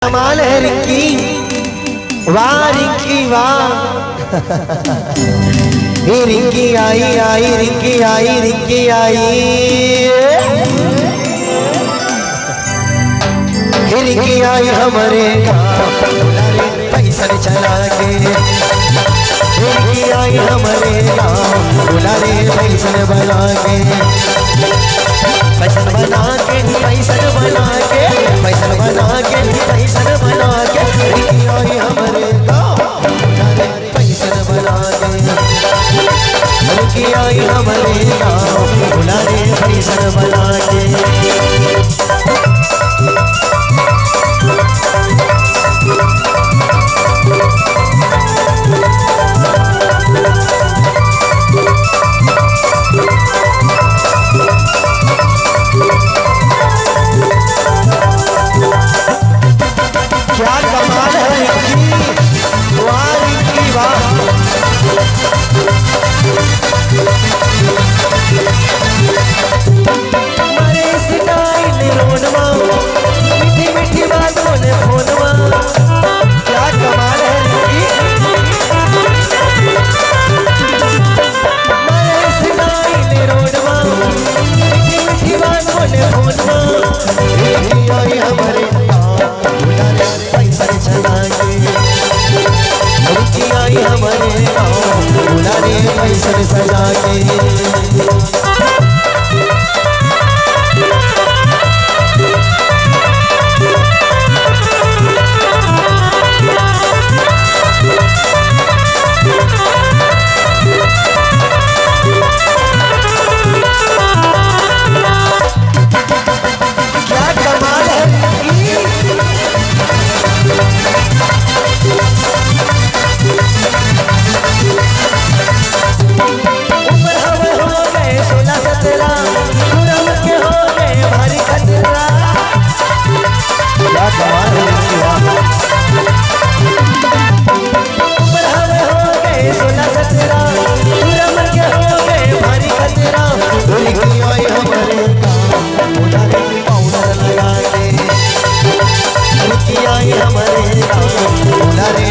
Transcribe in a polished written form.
कमाल है रिंकी, वाह रिंकी वाह। हे रिंकी आई आई रिंकी आई रिंकी आई, हे रिंकी आई हमारे गाँव पैसा चला के, रिंकी आई हमारे गाँव बुलारे पैसा बना के, पैसा बना के पैसा बना के पैसा बना के पैसा बना के, रिंकी आई हमारे गाँव बुलारे पैसा बना के, रिंकी आई हमारे गाँव बुलारे पैसा बना के। क्या कमाल है रिंकी, वाह रिंकी वाह। हमारे स्टाइल रोडवा, मीठी मीठी बात बोले फोनवा, क्या कमाल है रिंकी। हमारे स्टाइल रोडवा, मीठी मीठी बात बोले फोनवा, रिंकी आई हमारे रिंकी आई हमारे गाँव बुलारे पैसा सजा के। क्या कमाल है उम्र हमें हो गए 16-17, पूरम के हो गए भारी खतरा। क्या कमाल है उम्र हमें हो गए 16-17, पूरम के हो गए भारी खतरा। रिंकी आई हमारे गाँव बुलारे पाउडर लगा के, रिंकी आई हमारे गाँव बुलारे